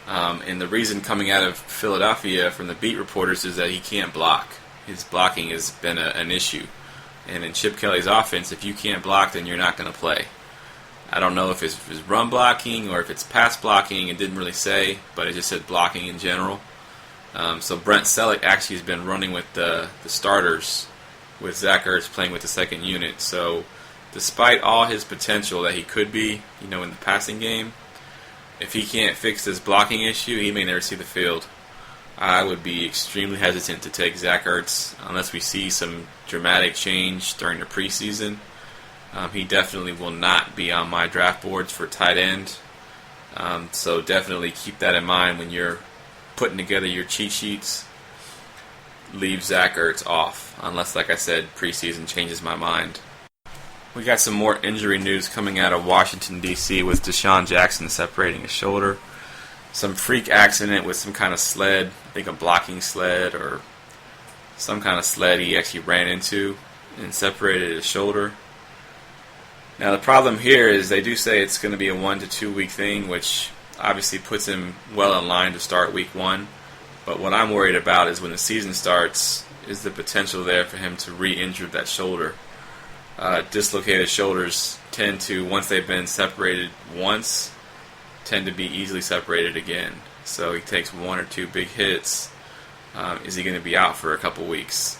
And the reason coming out of Philadelphia from the beat reporters is that he can't block. His blocking has been an issue. And in Chip Kelly's offense, if you can't block, then you're not going to play. I don't know if it's run blocking or if it's pass blocking. It didn't really say, but it just said blocking in general. So Brent Selleck actually has been running with the starters, with Zach Ertz playing with the second unit. So despite all his potential that he could be, in the passing game, if he can't fix this blocking issue, he may never see the field. I would be extremely hesitant to take Zach Ertz unless we see some dramatic change during the preseason. He definitely will not be on my draft boards for tight end. So definitely keep that in mind when you're putting together your cheat sheets. Leave Zach Ertz off, unless, like I said, preseason changes my mind. We got some more injury news coming out of Washington, D.C. with Deshaun Jackson separating his shoulder. Some freak accident with some kind of sled, I think a blocking sled or some kind of sled he actually ran into and separated his shoulder. Now the problem here is they do say it's going to be a 1 to 2 week thing, which obviously puts him well in line to start week 1. But what I'm worried about is when the season starts, is the potential there for him to re-injure that shoulder. Dislocated shoulders tend to, once they've been separated once, tend to be easily separated again. So he takes 1 or 2 big hits. Is he going to be out for a couple weeks?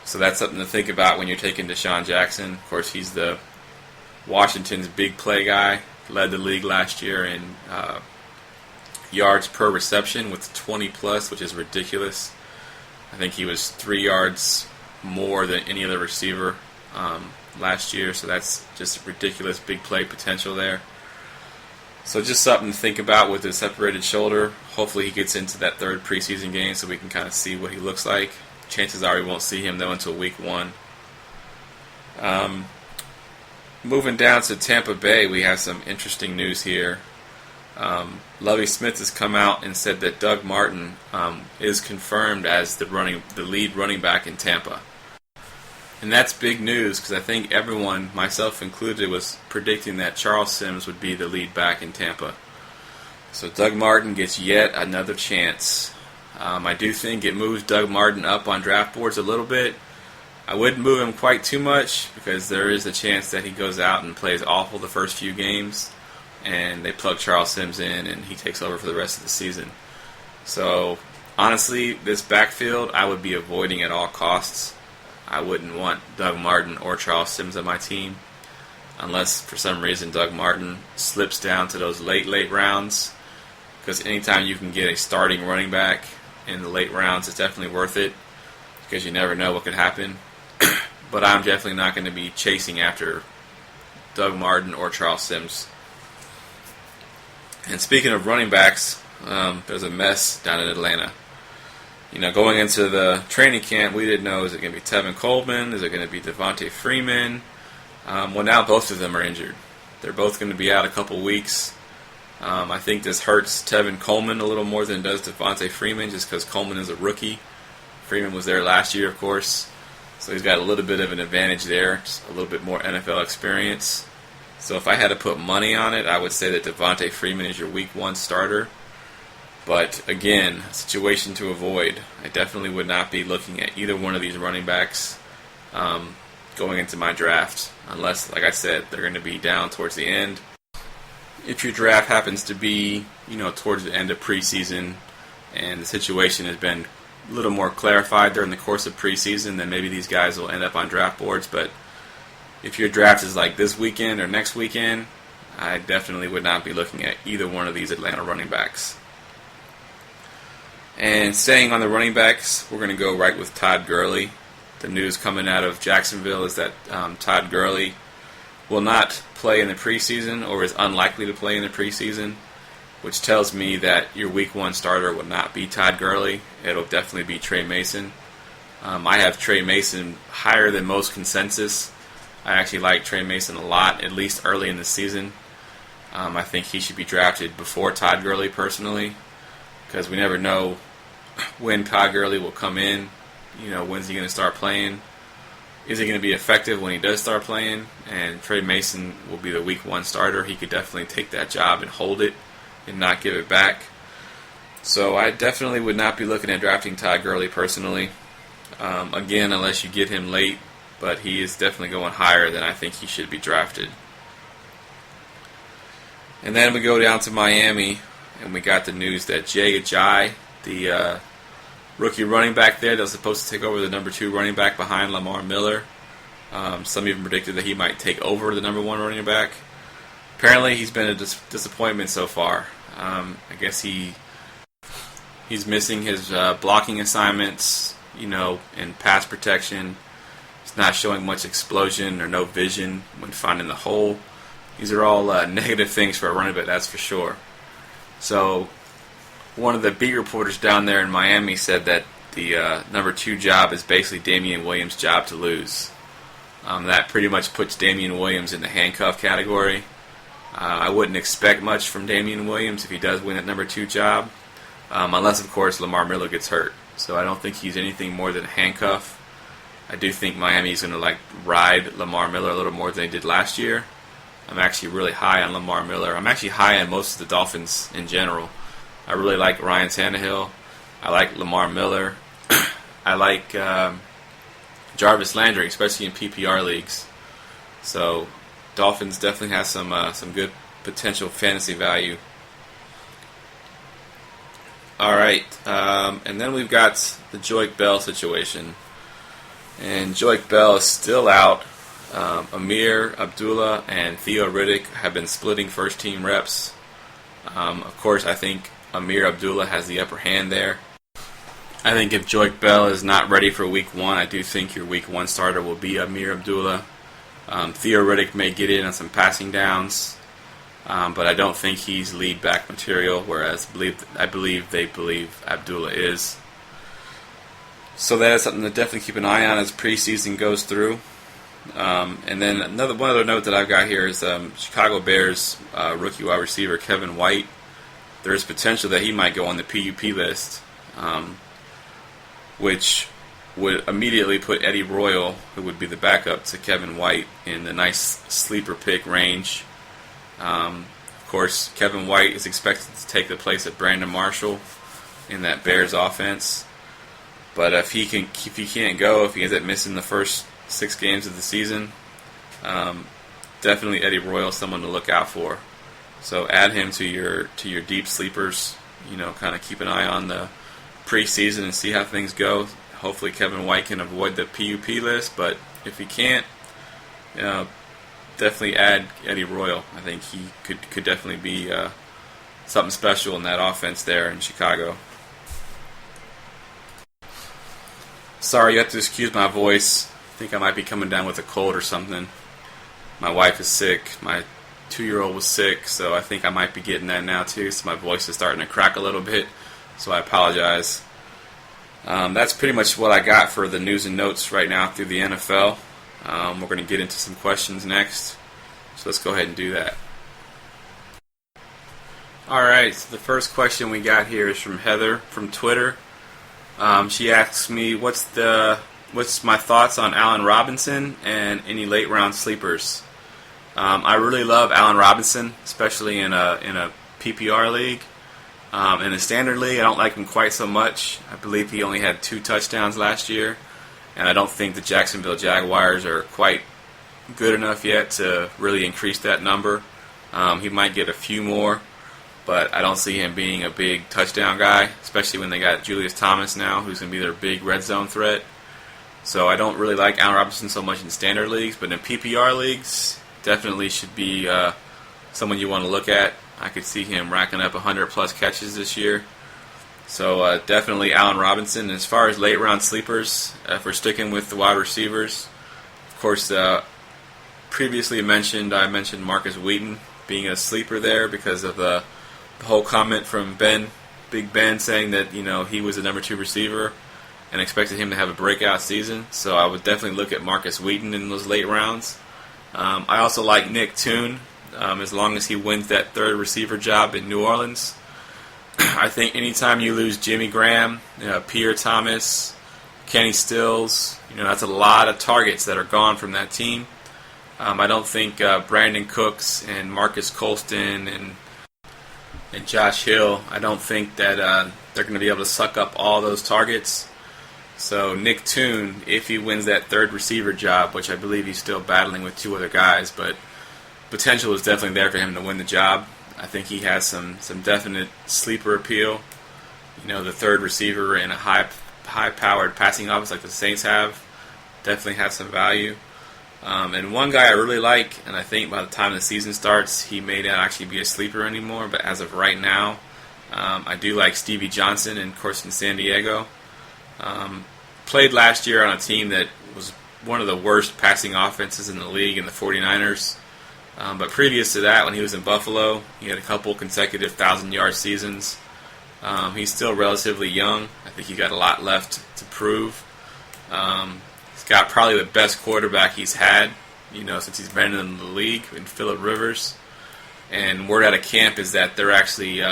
So that's something to think about when you're taking Deshaun Jackson. Of course, he's the Washington's big play guy. Led the league last year in yards per reception with 20 plus, which is ridiculous. I think he was 3 yards more than any other receiver last year, so that's just ridiculous big play potential there. So just something to think about with his separated shoulder. Hopefully he gets into that 3rd preseason game so we can kind of see what he looks like. Chances are we won't see him though until week 1. Moving down to Tampa Bay, we have some interesting news here. Lovie Smith has come out and said that Doug Martin is confirmed as the lead running back in Tampa. And that's big news because I think everyone, myself included, was predicting that Charles Sims would be the lead back in Tampa. So Doug Martin gets yet another chance. I do think it moves Doug Martin up on draft boards a little bit. I wouldn't move him quite too much because there is a chance that he goes out and plays awful the first few games and they plug Charles Sims in and he takes over for the rest of the season. So honestly, this backfield I would be avoiding at all costs. I wouldn't want Doug Martin or Charles Sims on my team unless for some reason Doug Martin slips down to those late rounds, because anytime you can get a starting running back in the late rounds, it's definitely worth it because you never know what could happen. But I'm definitely not going to be chasing after Doug Martin or Charles Sims. And speaking of running backs, there's a mess down in Atlanta. Going into the training camp, we didn't know, is it going to be Tevin Coleman? Is it going to be Devontae Freeman? Well, now both of them are injured. They're both going to be out a couple weeks. I think this hurts Tevin Coleman a little more than it does Devontae Freeman, just because Coleman is a rookie. Freeman was there last year, of course. So he's got a little bit of an advantage there, just a little bit more NFL experience. So if I had to put money on it, I would say that Devontae Freeman is your week 1 starter. But again, a situation to avoid. I definitely would not be looking at either one of these running backs going into my draft, unless, like I said, they're going to be down towards the end. If your draft happens to be, towards the end of preseason and the situation has been a little more clarified during the course of preseason, then maybe these guys will end up on draft boards. But if your draft is like this weekend or next weekend, I definitely would not be looking at either one of these Atlanta running backs. And staying on the running backs, we're going to go right with Todd Gurley. The news coming out of Jacksonville is that Todd Gurley will not play in the preseason or is unlikely to play in the preseason, which tells me that your week 1 starter will not be Todd Gurley. It'll definitely be Trey Mason. I have Trey Mason higher than most consensus. I actually like Trey Mason a lot, at least early in the season. I think he should be drafted before Todd Gurley personally, because we never know when Todd Gurley will come in. When's he going to start playing? Is he going to be effective when he does start playing? And Trey Mason will be the week 1 starter. He could definitely take that job and hold it and not give it back. So I definitely would not be looking at drafting Todd Gurley personally. Again, unless you get him late, but he is definitely going higher than I think he should be drafted. And then we go down to Miami, and we got the news that Jay Ajayi, the rookie running back there that was supposed to take over the number 2 running back behind Lamar Miller. Some even predicted that he might take over the number 1 running back. Apparently, he's been a disappointment so far. I guess he's missing his blocking assignments, in pass protection. He's not showing much explosion or no vision when finding the hole. These are all negative things for a running back, that's for sure. So, one of the beat reporters down there in Miami said that the number 2 job is basically Damian Williams' job to lose. That pretty much puts Damian Williams in the handcuff category. I wouldn't expect much from Damian Williams if he does win that number 2 job, unless, of course, Lamar Miller gets hurt. So I don't think he's anything more than a handcuff. I do think Miami's going to ride Lamar Miller a little more than they did last year. I'm actually really high on Lamar Miller. I'm actually high on most of the Dolphins in general. I really like Ryan Tannehill. I like Lamar Miller. I like Jarvis Landry, especially in PPR leagues. So Dolphins definitely has some good potential fantasy value. All right, and then we've got the Joique Bell situation. And Joique Bell is still out. Amir Abdullah and Theo Riddick have been splitting first-team reps. Of course, I think Amir Abdullah has the upper hand there. I think if Joique Bell is not ready for Week 1, I do think your Week 1 starter will be Amir Abdullah. Theo Riddick may get in on some passing downs, but I don't think he's lead back material, whereas I believe Abdullah is. So that is something to definitely keep an eye on as preseason goes through. And then one other note that I've got here is Chicago Bears rookie wide receiver Kevin White. There is potential that he might go on the PUP list, which would immediately put Eddie Royal, who would be the backup to Kevin White, in the nice sleeper pick range. Of course, Kevin White is expected to take the place of Brandon Marshall in that Bears offense. But if he can't go, if he ends up missing the first 6 games of the season, definitely Eddie Royal is someone to look out for. So add him to your deep sleepers. Kind of keep an eye on the preseason and see how things go. Hopefully Kevin White can avoid the PUP list, but if he can't, definitely add Eddie Royal. I think he could definitely be something special in that offense there in Chicago. Sorry, you have to excuse my voice. I think I might be coming down with a cold or something. My wife is sick. My 2-year-old was sick, so I think I might be getting that now too. So my voice is starting to crack a little bit, so I apologize. That's pretty much what I got for the news and notes right now through the NFL. We're going to get into some questions next, so let's go ahead and do that. All right, so the first question we got here is from Heather from Twitter. She asks me, what's my thoughts on Allen Robinson and any late round sleepers? I really love Allen Robinson, especially in a PPR league. In a standard league, I don't like him quite so much. I believe he only had 2 touchdowns last year, and I don't think the Jacksonville Jaguars are quite good enough yet to really increase that number. He might get a few more, but I don't see him being a big touchdown guy, especially when they got Julius Thomas now, who's going to be their big red zone threat. So I don't really like Allen Robinson so much in standard leagues, but in PPR leagues, definitely should be someone you want to look at. I could see him racking up 100-plus catches this year. So definitely Allen Robinson. As far as late-round sleepers, if we're sticking with the wide receivers, of course, previously I mentioned Marcus Wheaton being a sleeper there because of the whole comment from Big Ben, saying that he was the number 2 receiver and expected him to have a breakout season. So I would definitely look at Marcus Wheaton in those late rounds. I also like Nick Toon, as long as he wins that 3rd receiver job in New Orleans. I think anytime you lose Jimmy Graham, Pierre Thomas, Kenny Stills, that's a lot of targets that are gone from that team. I don't think Brandon Cooks and Marcus Colston and and Josh Hill, I don't think that they're going to be able to suck up all those targets. So Nick Toon, if he wins that third receiver job, which I believe he's still battling with two other guys, but potential is definitely there for him to win the job. I think he has some definite sleeper appeal. The third receiver in a high-powered passing offense like the Saints have definitely has some value. And one guy I really like, and I think by the time the season starts, he may not actually be a sleeper anymore, but as of right now, I do like Stevie Johnson, and of course in San Diego. Played last year on a team that was one of the worst passing offenses in the league in the 49ers. But previous to that, when he was in Buffalo, he had a couple consecutive 1,000-yard seasons. He's still relatively young. I think he's got a lot left to prove. He's got probably the best quarterback he's had, since he's been in the league, in Phillip Rivers. And word out of camp is that they're actually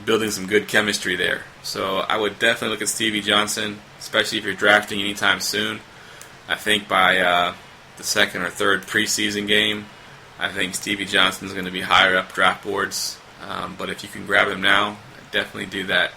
building some good chemistry there. So I would definitely look at Stevie Johnson, especially if you're drafting anytime soon. I think by the second or third preseason game, I think Stevie Johnson's going to be higher up draft boards. But if you can grab him now, definitely do that.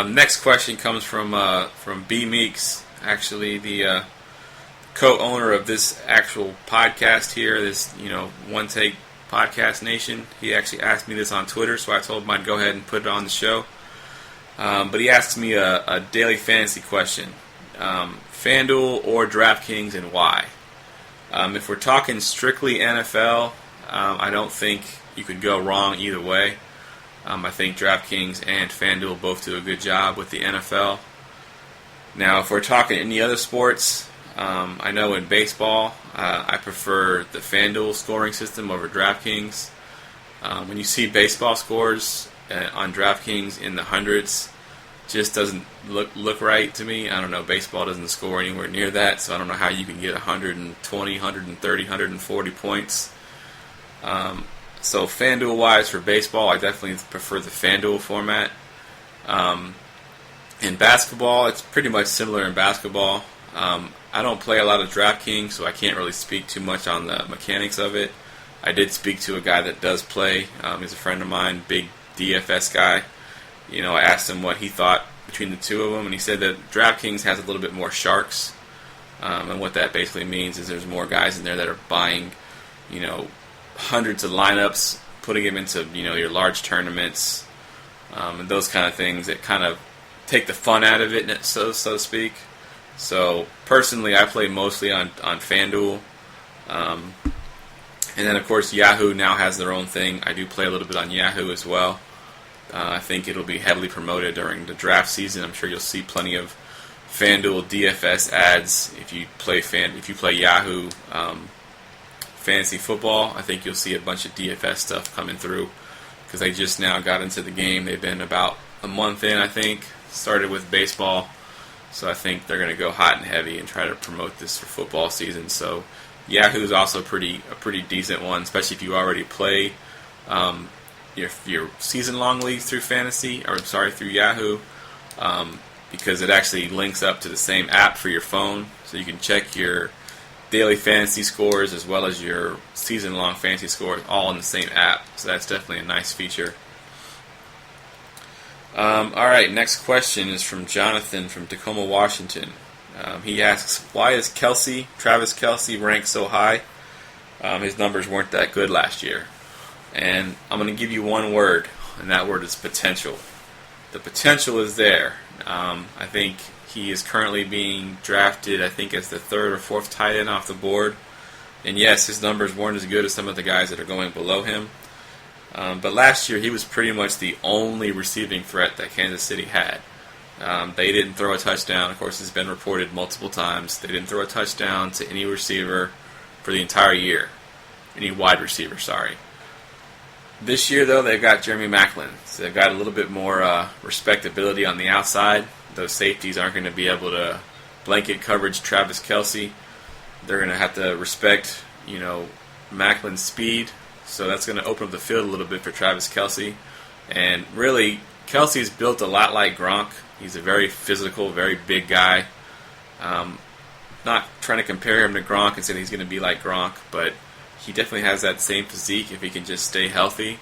Next question comes from B. Meeks, actually the co-owner of this actual podcast here, this One Take Podcast Nation. He actually asked me this on Twitter, so I told him I'd go ahead and put it on the show. But he asked me a daily fantasy question: FanDuel or DraftKings, and why? If we're talking strictly NFL, I don't think you could go wrong either way. I think DraftKings and FanDuel both do a good job with the NFL. Now, if we're talking any other sports, I know in baseball, I prefer the FanDuel scoring system over DraftKings. When you see baseball scores on DraftKings in the hundreds, just doesn't look right to me. I don't know, baseball doesn't score anywhere near that, so I don't know how you can get 120, 130, 140 points. So FanDuel-wise for baseball, I definitely prefer the FanDuel format. In basketball, it's pretty much similar in basketball. I don't play a lot of DraftKings, so I can't really speak too much on the mechanics of it. I did speak to a guy that does play. He's a friend of mine, big DFS guy. I asked him what he thought between the two of them, and he said that DraftKings has a little bit more sharks. And what that basically means is there's more guys in there that are buying, hundreds of lineups, putting them into, your large tournaments, and those kind of things that kind of take the fun out of it, so to speak. So personally, I play mostly on FanDuel. And then, of course, Yahoo now has their own thing. I do play a little bit on Yahoo as well. I think it'll be heavily promoted during the draft season. I'm sure you'll see plenty of FanDuel DFS ads if you play Yahoo fantasy football. I think you'll see a bunch of DFS stuff coming through because they just now got into the game. They've been about a month in, I think. Started with baseball, so I think they're going to go hot and heavy and try to promote this for football season. So Yahoo's also a pretty decent one, especially if you already play your season-long leagues through through Yahoo, because it actually links up to the same app for your phone, so you can check your daily fantasy scores as well as your season-long fantasy scores all in the same app. So that's definitely a nice feature. All right, next question is from Jonathan from Tacoma, Washington. He asks, why is Travis Kelce ranked so high? His numbers weren't that good last year. And I'm going to give you one word, and that word is potential. The potential is there. I think he is currently being drafted, I think, as the third or fourth tight end off the board. And yes, his numbers weren't as good as some of the guys that are going below him. But last year, he was pretty much the only receiving threat that Kansas City had. They didn't throw a touchdown. Of course, it's been reported multiple times. They didn't throw a touchdown to any receiver for the entire year. Any wide receiver, sorry. This year, though, they've got Jeremy Maclin. So they've got a little bit more respectability on the outside. Those safeties aren't going to be able to blanket coverage Travis Kelce. They're going to have to respect, Maclin's speed. So that's going to open up the field a little bit for Travis Kelce. And really, Kelce's built a lot like Gronk. He's a very physical, very big guy. Not trying to compare him to Gronk and say he's going to be like Gronk, but he definitely has that same physique if he can just stay healthy.